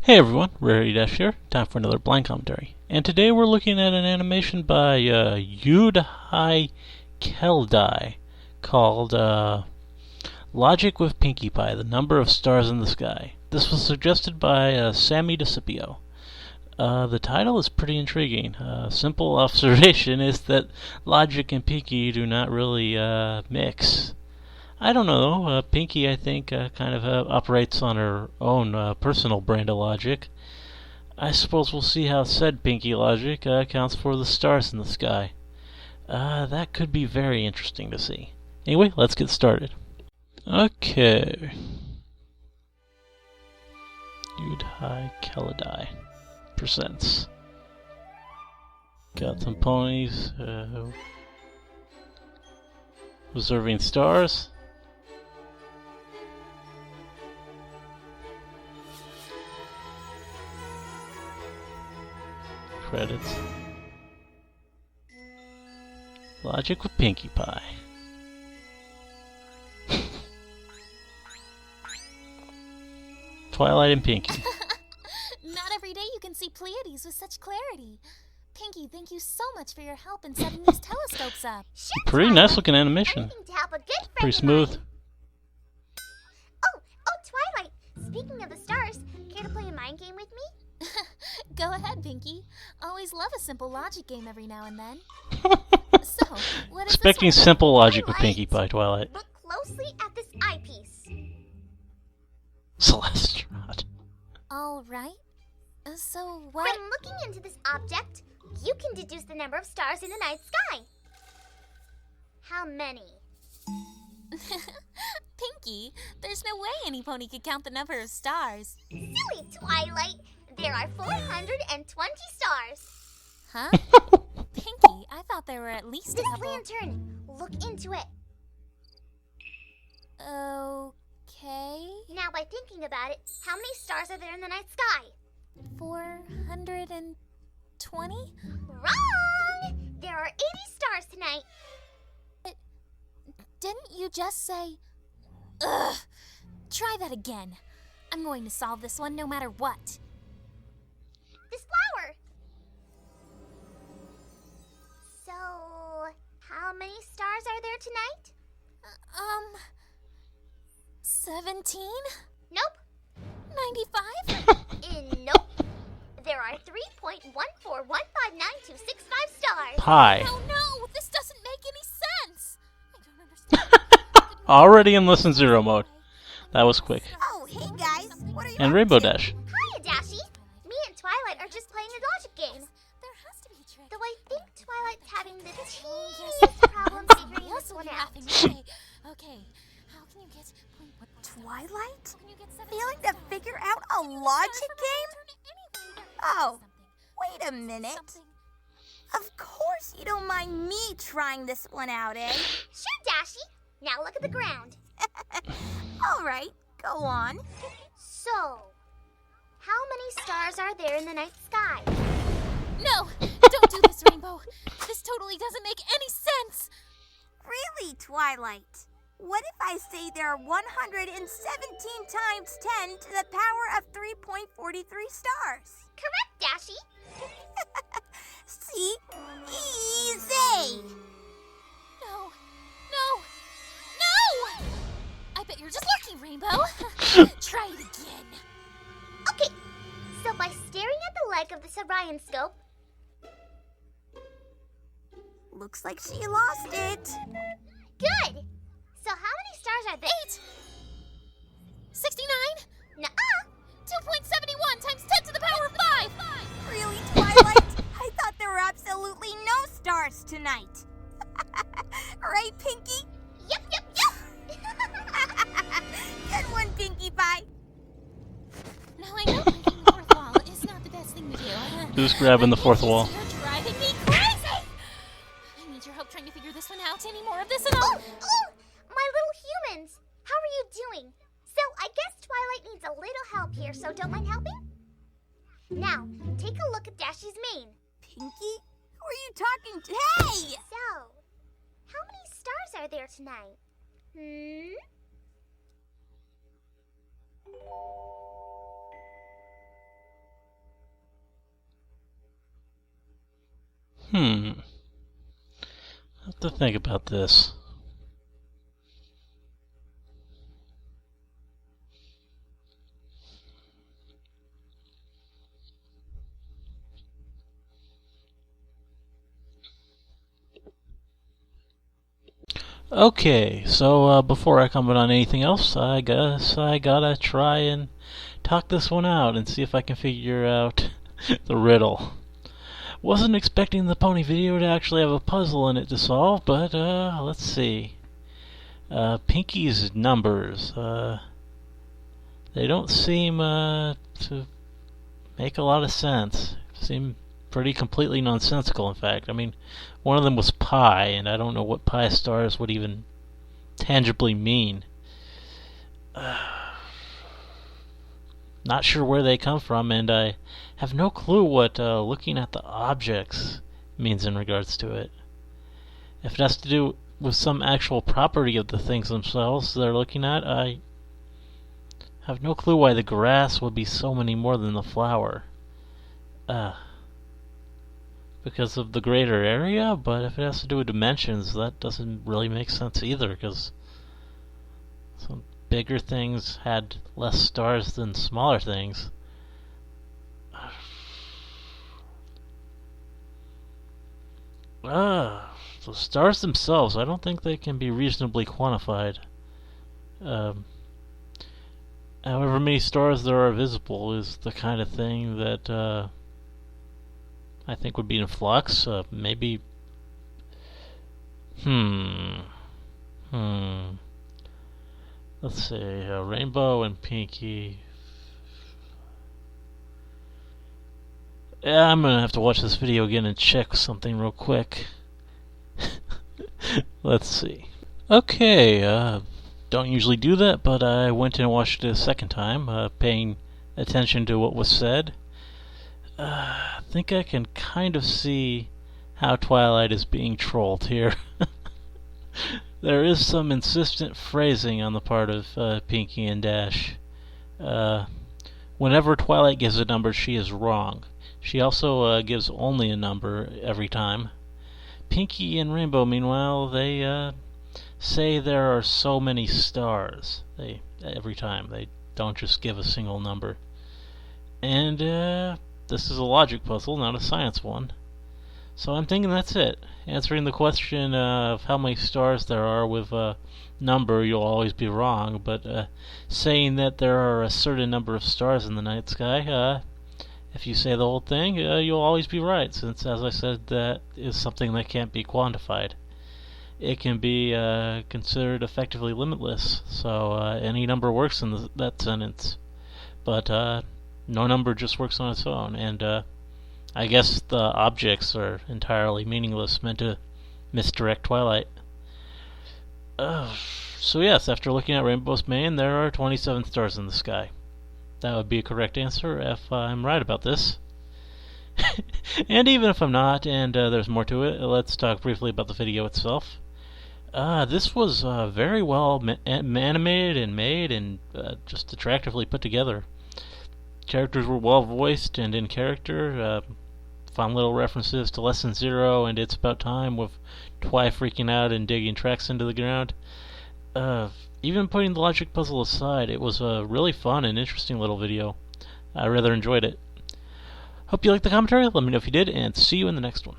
Hey everyone, Rarity Dash here. Time for another blind commentary. And today we're looking at an animation by Yudhaikeledai called Logic with Pinkie Pie, the number of stars in the sky. This was suggested by Sammy DeCipio. The title is pretty intriguing. Simple observation is that Logic and Pinkie do not really mix. I don't know. Pinkie, I think, kind of operates on her own personal brand of logic. I suppose we'll see how said Pinkie logic accounts for the stars in the sky. That could be very interesting to see. Anyway, let's get started. Okay. Yudhaikeledai presents. Got some ponies observing stars. Credits. Logic with Pinkie Pie. Twilight and Pinkie. Not every day you can see Pleiades with such clarity. Pinkie, thank you so much for your help in setting these telescopes up. Sure, pretty nice looking animation. Pretty smooth. Oh, Twilight. Speaking of the stars, care to play a mind game with me? Go ahead, Pinkie. Always love a simple logic game every now and then. So, what is Expecting this one? simple logic with Pinkie Pie, Twilight. Look closely at this eyepiece. Celestron. All right. So what? When looking into this object, you can deduce the number of stars in the night sky. How many? Pinkie, there's no way any pony could count the number of stars. Silly Twilight. There are 420 stars. Huh? Pinkie, I thought there were at least This a couple. lantern. Look into it. Okay. Now, by thinking about it, how many stars are there in the night sky? 420? Wrong! There are 80 stars tonight. Didn't you just say... Ugh! Try that again. I'm going to solve this one no matter what. This flower. So, how many stars are there tonight? 17? Nope. 95? Nope. There are 3.1415925 stars. Pie. Oh no! This doesn't make any sense! I don't understand. Already in Lesson 0 mode. That was quick. Oh, hey guys. What are you And Rainbow Dash. Hiya, Dashy. Me and Twilight are just playing a logic game. There has to be a trick. Though I think Twilight's having the Yes, teeniest problem figuring this one out. Okay. How can you get... Twilight? How can you get 17? Failing to figure out a logic game? Oh, wait a minute. Of course you don't mind me trying this one out, eh? Sure, Dashy. Now look at the ground. All right, go on. So, how many stars are there in the night sky? No! Don't do this, Rainbow! This totally doesn't make any sense! Really, Twilight? What if I say there are 117 times 10 to the power of 3.43 stars? Correct, Dashy. See? Easy! No! I bet you're just lucky, Rainbow! Try it again! Okay, so by staring at the leg of this Orion scope... Looks like she lost it. Good! So how many stars are there? 8! 69? Nuh-uh! 2.71 times 10 to the power of 5! Really, Twilight? I thought there were absolutely no stars tonight. Right, Pinkie? Yep. Good one, Pinkie Pie. Now I know breaking the fourth wall is not the best thing to do. Who's grabbing the fourth wall? You're driving me crazy! I need your help trying to figure this one out. Any more of this and I'll... Oh, my little humans! How are you doing? So, I guess Twilight needs a little help here, so don't mind helping? Now, take a look at Dashy's mane. Pinkie? Who are you talking to? Hey! So, how many stars are there tonight? I have to think about this. Okay, so before I comment on anything else, I guess I gotta try and talk this one out and see if I can figure out the riddle. Wasn't expecting the pony video to actually have a puzzle in it to solve, but let's see. Pinkie's numbers, they don't seem to make a lot of sense. Seem pretty completely nonsensical, in fact. I mean, one of them was pi, and I don't know what pi stars would even tangibly mean. Not sure where they come from, and I have no clue what looking at the objects means in regards to it. If it has to do with some actual property of the things themselves they're looking at, I have no clue why the grass would be so many more than the flower. Because of the greater area, but if it has to do with dimensions, that doesn't really make sense either, because some bigger things had less stars than smaller things. The stars themselves, I don't think they can be reasonably quantified. However many stars there are visible is the kind of thing that I think would be in flux. Maybe. Let's see. Rainbow and Pinkie. Yeah, I'm gonna have to watch this video again and check something real quick. Let's see. Okay, don't usually do that, but I went and watched it a second time, paying attention to what was said. I think I can kind of see how Twilight is being trolled here. There is some insistent phrasing on the part of Pinkie and Dash. Whenever Twilight gives a number, she is wrong. She also gives only a number every time. Pinkie and Rainbow, meanwhile, they say there are so many stars. Every time. They don't just give a single number. And this is a logic puzzle, not a science one. So I'm thinking that's it. Answering the question of how many stars there are with a number, you'll always be wrong. But saying that there are a certain number of stars in the night sky, if you say the whole thing, you'll always be right, since, as I said, that is something that can't be quantified. It can be considered effectively limitless, so any number works in that sentence. But no number just works on its own, and I guess the objects are entirely meaningless, meant to misdirect Twilight. So yes, after looking at Rainbow's Mane, there are 27 stars in the sky. That would be a correct answer if I'm right about this. And even if I'm not, and there's more to it, let's talk briefly about the video itself. This was very well animated and made, and just attractively put together. Characters were well voiced and in character. Fun little references to Lesson 0 and It's About Time, with Twi freaking out and digging tracks into the ground. Even putting the logic puzzle aside, it was a really fun and interesting little video. I rather enjoyed it. Hope you liked the commentary. Let me know if you did, and see you in the next one.